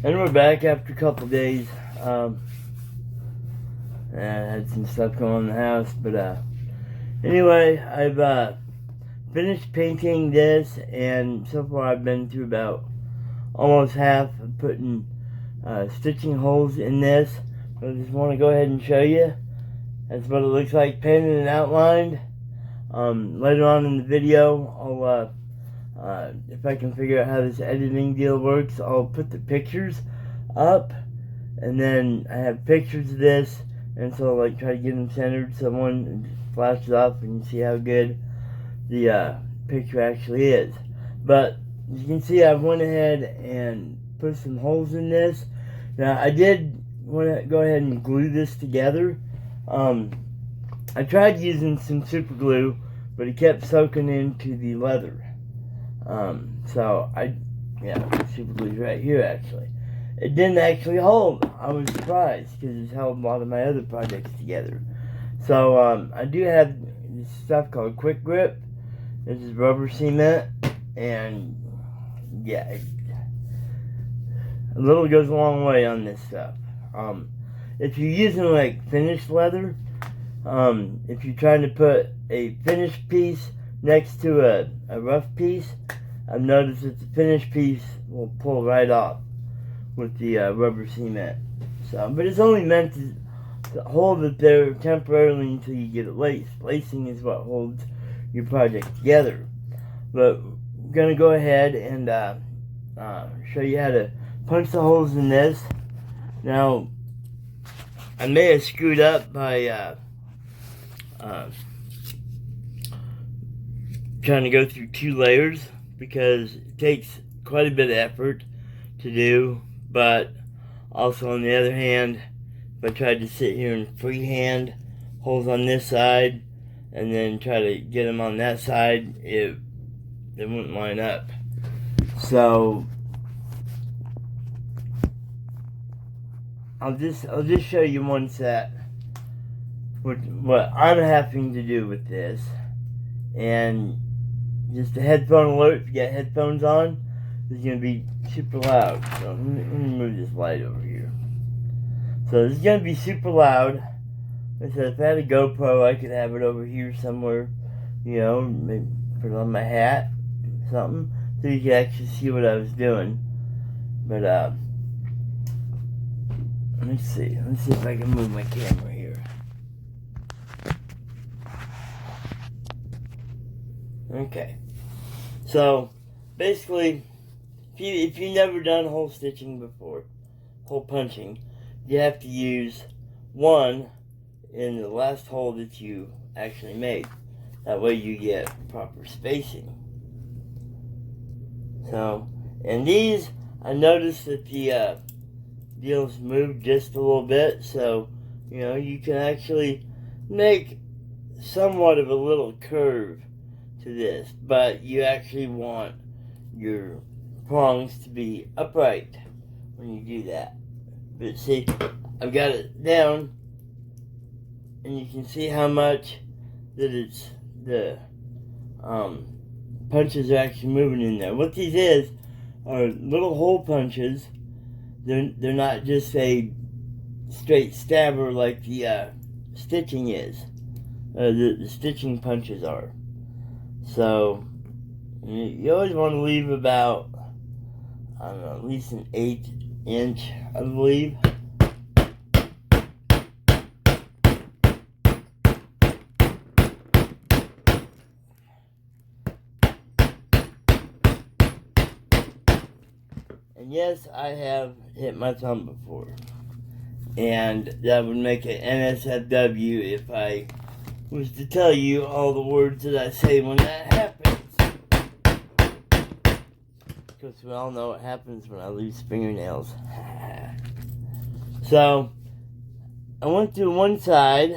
And we're back after a couple days. I had some stuff going on in the house, but anyway, I've finished painting this, and so far I've been through about almost half of putting stitching holes in this. But I just want to go ahead and show you. That's what it looks like painted and outlined. Later on in the video, I'll if I can figure out how this editing deal works, I'll put the pictures up, and then I have pictures of this, and so I'll try to get them centered so one flashes off and you see how good the picture actually is. But as you can see, I went ahead and put some holes in this. Now I did want to go ahead and glue this together. I tried using some super glue, but it kept soaking into the leather. Super glue's right here actually. It didn't actually hold. I was surprised because it's held a lot of my other projects together. So I do have this stuff called Quick Grip. This is rubber cement, and yeah, a little goes a long way on this stuff. If you're using finished leather, if you're trying to put a finished piece next to a rough piece, I've noticed that the finished piece will pull right off with the rubber cement. But it's only meant to hold it there temporarily until you get it laced. Lacing is what holds your project together. But I'm going to go ahead and show you how to punch the holes in this. Now, I may have screwed up by trying to go through 2 layers, because it takes quite a bit of effort to do. But also on the other hand, if I tried to sit here and freehand holes on this side and then try to get them on that side, it wouldn't line up. So I'll just show you one set what I'm having to do with this. And just a headphone alert, if you got headphones on, it's going to be super loud. So let me move this light over here. So this is going to be super loud. Like I said, if I had a GoPro, I could have it over here somewhere, maybe put it on my hat, something, so you could actually see what I was doing. But let's see if I can move my camera here. Okay, so basically, if you've never done hole stitching before, hole punching, you have to use 1 in the last hole that you actually made. That way you get proper spacing. So, and these, I noticed that the deals moved just a little bit, so you can actually make somewhat of a little curve to this, but you actually want your prongs to be upright when you do that. But see, I've got it down, and you can see how much that it's the punches are actually moving in there. What these are little hole punches. They're not just a straight stabber like the stitching is. The stitching punches are. So you always want to leave about, I don't know, at least an 1/8 inch, I believe. And yes, I have hit my thumb before, and that would make it NSFW if I was to tell you all the words that I say when that happens. Because we all know what happens when I lose fingernails. So, I went through one side,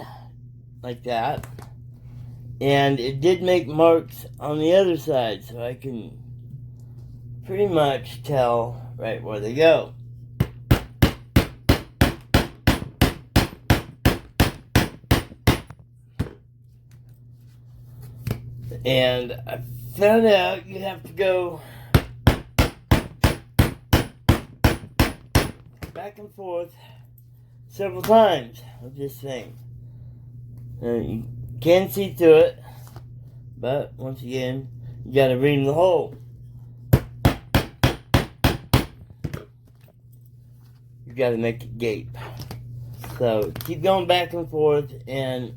like that, and it did make marks on the other side, so I can pretty much tell right where they go. And I found out you have to go back and forth several times with this thing. You can see through it, but once again, you gotta ream the hole. You gotta make it gape. So keep going back and forth, and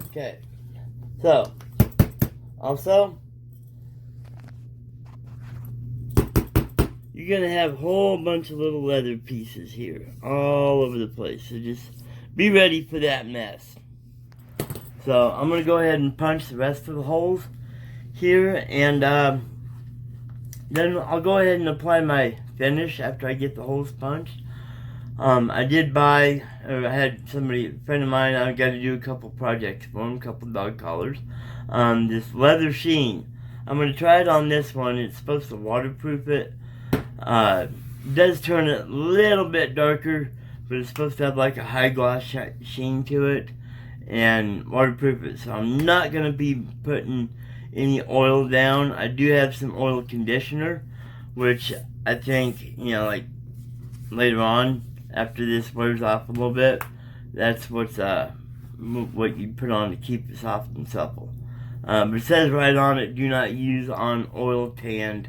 okay. So also, you're gonna have a whole bunch of little leather pieces here all over the place. So just be ready for that mess. So I'm gonna go ahead and punch the rest of the holes here, and then I'll go ahead and apply my finish after I get the holes punched. I did buy, or I had somebody, a friend of mine, I got to do a couple projects for him, a couple dog collars. This leather sheen. I'm going to try it on this one. It's supposed to waterproof it. It does turn it a little bit darker, but it's supposed to have like a high gloss sheen to it and waterproof it. So I'm not going to be putting any oil down. I do have some oil conditioner, which I think, you know, like later on after this wears off a little bit, that's what you put on to keep it soft and supple. But it says right on it, do not use on oil tanned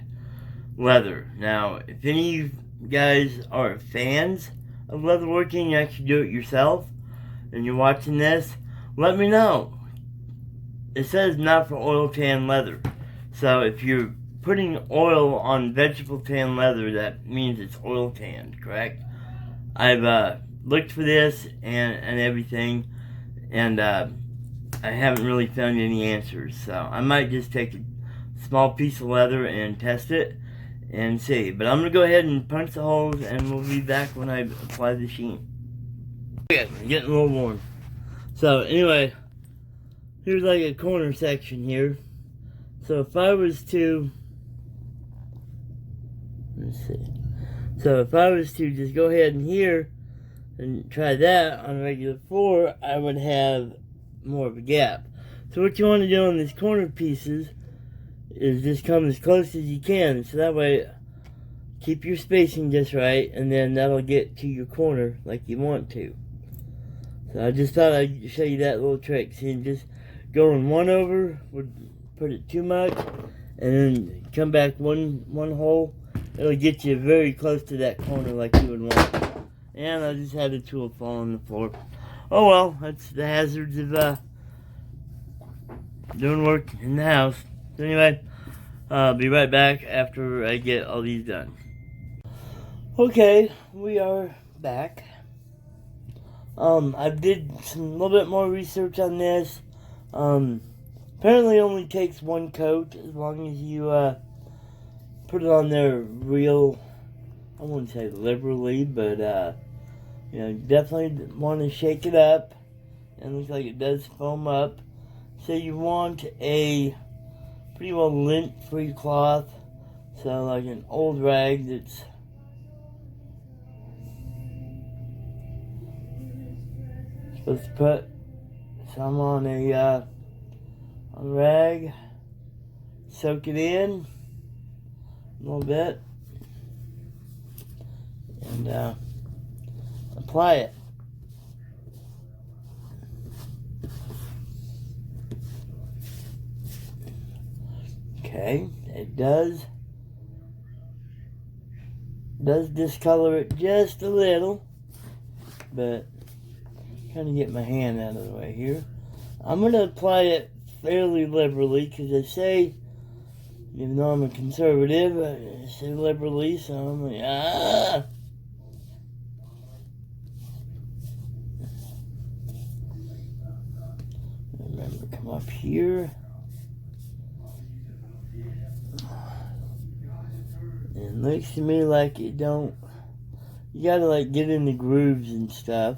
leather. Now, if any of you guys are fans of leatherworking, you actually do it yourself, and you're watching this, let me know. It says not for oil tan leather. So if you're putting oil on vegetable tan leather, that means it's oil tanned, correct? I've looked for this and everything, and I haven't really found any answers. So I might just take a small piece of leather and test it and see. But I'm going to go ahead and punch the holes, and we'll be back when I apply the sheen. Okay, I'm getting a little warm. So anyway, here's like a corner section here. So if I was to, let's see. So if I was to just go ahead and here and try that on a regular floor, I would have more of a gap. So what you want to do on these corner pieces is just come as close as you can. So that way, keep your spacing just right, and then that'll get to your corner like you want to. So I just thought I'd show you that little trick. See, just going one over would put it too much, and then come back one hole. It'll get you very close to that corner like you would want. And I just had a tool fall on the floor. Oh well, that's the hazards of doing work in the house. So anyway, I'll be right back after I get all these done. Okay, we are back. I did a little bit more research on this. Apparently it only takes one coat as long as you put it on there real, I wouldn't say liberally, but you know, definitely want to shake it up. And it looks like it does foam up. So you want a pretty well lint-free cloth. So like an old rag that's supposed to put some on a rag, soak it in a little bit, and apply it. Okay, it does discolor it just a little, but trying to get my hand out of the way here. I'm going to apply it fairly liberally, because they say, even though I'm a conservative, I say liberally, so I'm like, Remember, come up here. It looks to me like you gotta like get in the grooves and stuff.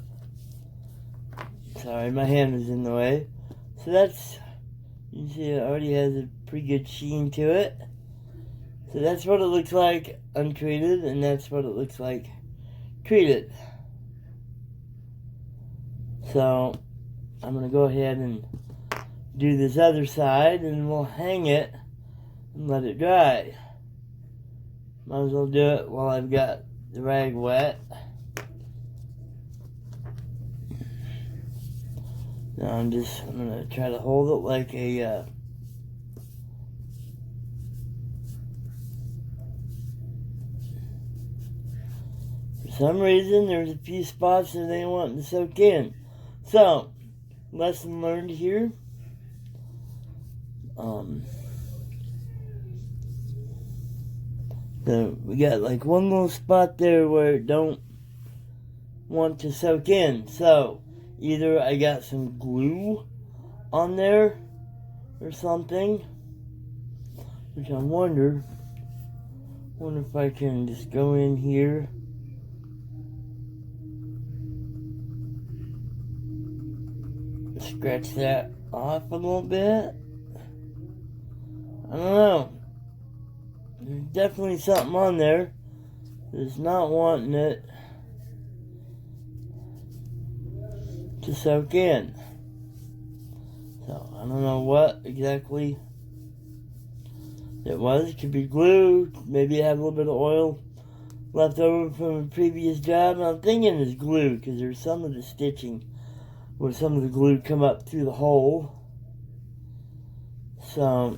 Sorry, my hand is in the way. So that's, you see it already has a pretty good sheen to it. So that's what it looks like untreated, and that's what it looks like treated. So I'm going to go ahead and do this other side, and we'll hang it and let it dry. Might as well do it while I've got the rag wet. Now I'm gonna try to hold it like a for some reason there's a few spots that they want to soak in. So, lesson learned here. So we got like one little spot there where it don't want to soak in. So either I got some glue on there or something, which I wonder if I can just go in here. Scratch that off a little bit. I don't know. There's definitely something on there that's not wanting it to soak in. So I don't know what exactly it was. It could be glue. Maybe it had a little bit of oil left over from a previous job. And I'm thinking it's glue because there's some of the stitching where some of the glue come up through the hole. So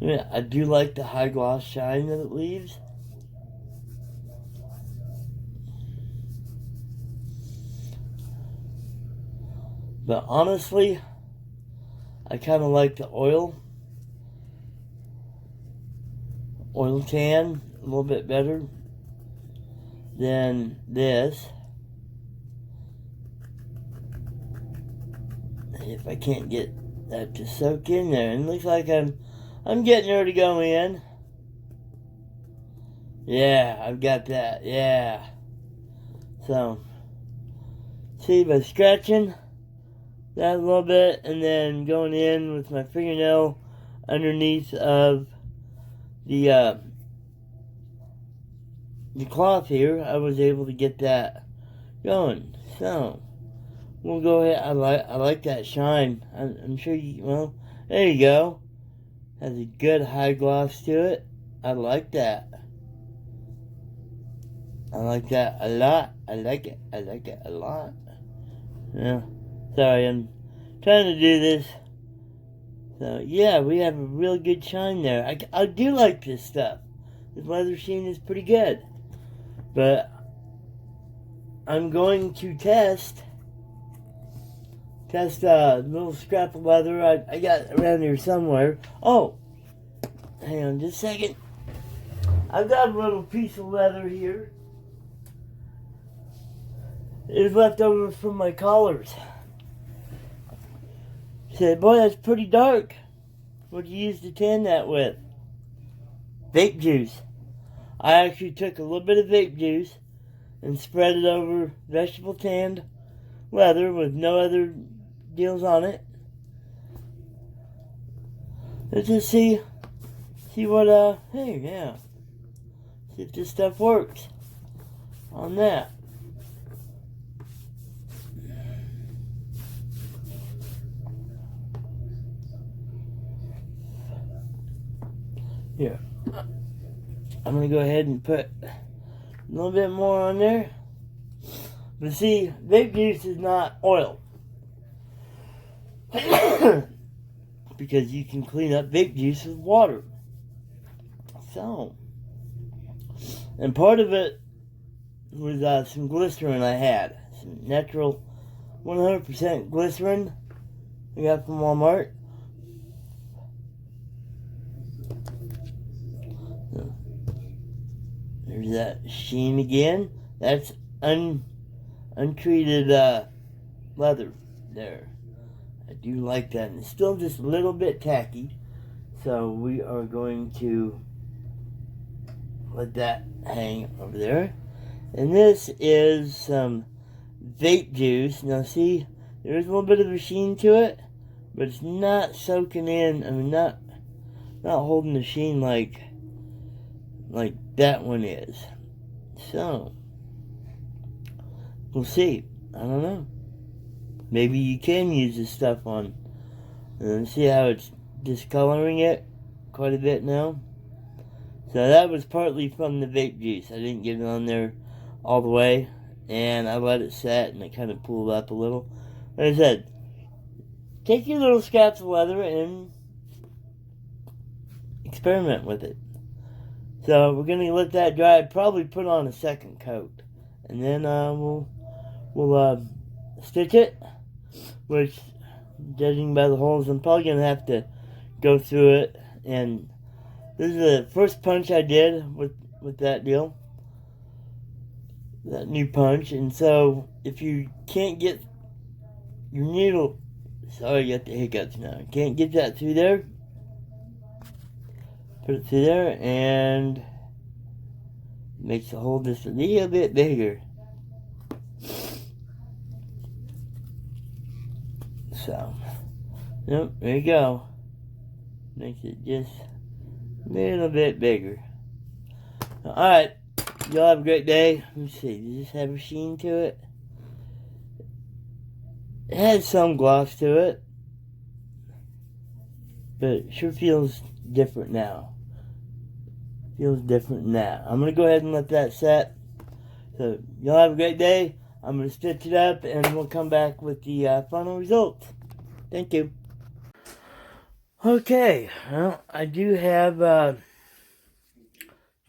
yeah, I do like the high gloss shine that it leaves. But honestly, I kind of like the oil tan a little bit better than this. If I can't get that to soak in there, and it looks like I'm getting her to go in. Yeah, I've got that. Yeah. So, see, by scratching that a little bit and then going in with my fingernail underneath of the cloth here, I was able to get that going. So we'll go ahead. I like that shine. I'm sure you. Well, there you go. Has a good high gloss to it. I like that. I like that a lot. I like it a lot. Yeah. Sorry, I'm trying to do this. So, yeah, we have a real good shine there. I do like this stuff. This leather sheen is pretty good. But I'm going to test a little scrap of leather I got around here somewhere. Oh, hang on just a second. I've got a little piece of leather here. It's left over from my collars. Said, boy, that's pretty dark. What'd you use to tan that with? Vape juice. I actually took a little bit of vape juice and spread it over vegetable tanned leather with no other deals on it. Let's just see what, hey, yeah. See if this stuff works on that. Here, I'm going to go ahead and put a little bit more on there. But see, vape juice is not oil. Because you can clean up vape juice with water. So, and part of it was some glycerin I had. Some natural 100% glycerin I got from Walmart. There's that sheen again. That's untreated leather there. I do like that. And it's still just a little bit tacky. So we are going to let that hang over there. And this is some vape juice. Now see, there's a little bit of a sheen to it, but it's not soaking in. I mean, not holding the sheen like that one is. So we'll see. I don't know. maybe you can use this stuff on. And see how it's discoloring it quite a bit now. So that was partly from the vape juice. I didn't get it on there all the way, and I let it set, and it kind of pulled up a little. Like I said, take your little scraps of leather and experiment with it. So we're gonna let that dry. Probably put on a second coat, and then we'll stitch it. Which, judging by the holes, I'm probably gonna have to go through it. And this is the first punch I did with that deal, that new punch. And so if you can't get your needle, sorry, I got the hiccups now. Can't get that through there. Put it through there, and it makes the hole just a little bit bigger. So, yep, there you go. Makes it just a little bit bigger. Alright, y'all have a great day. Let me see, does this have a sheen to it? It has some gloss to it, but it sure feels different now. Feels different now. I'm going to go ahead and let that set. So, y'all have a great day. I'm going to stitch it up, and we'll come back with the final results. Thank you. Okay, well, I do have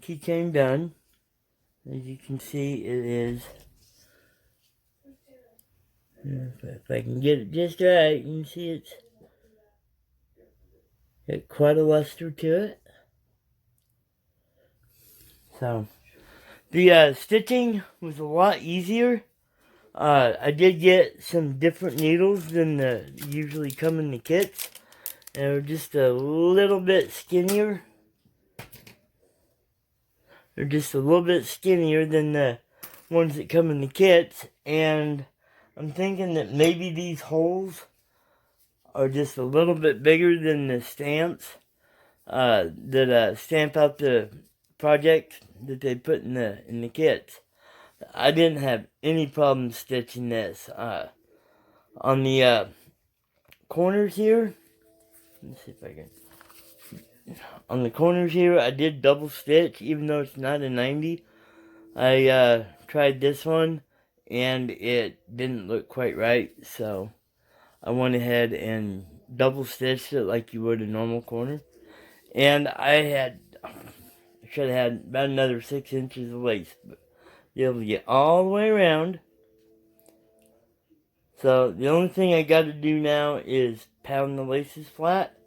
keychain done. As you can see, it is, if I can get it just right, you can see it's got quite a luster to it. So, the stitching was a lot easier. I did get some different needles than usually come in the kits. And they're just a little bit skinnier. They're just a little bit skinnier than the ones that come in the kits. And I'm thinking that maybe these holes are just a little bit bigger than the stamps that stamp out the project that they put in the kits. I didn't have any problem stitching this. On the corners here, let's see if I can. On the corners here, I did double stitch, even though it's not a 90. I tried this one, and it didn't look quite right, so I went ahead and double stitched it like you would a normal corner. And I should have had about another 6 inches of lace, but be able to get all the way around. So the only thing I got to do now is pound the laces flat,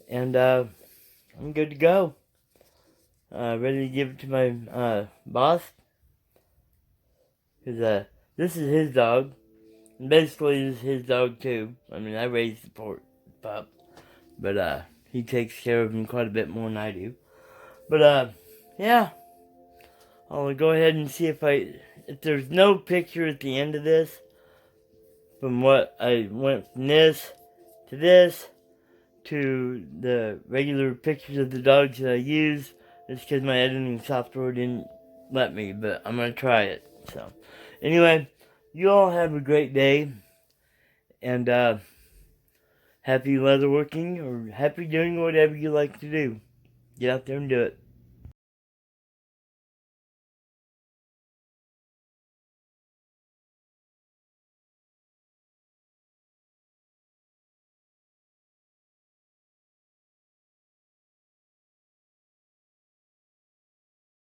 and I'm good to go. Ready to give it to my boss, because this is his dog, and basically this is his dog too. I mean, I raised the pup, but he takes care of him quite a bit more than I do. But yeah, I'll go ahead and see if there's no picture at the end of this, from what I went from this to the regular pictures of the dogs that I use. It's because my editing software didn't let me, but I'm going to try it. So, anyway, you all have a great day, and happy leatherworking, or happy doing whatever you like to do. Get out there and do it.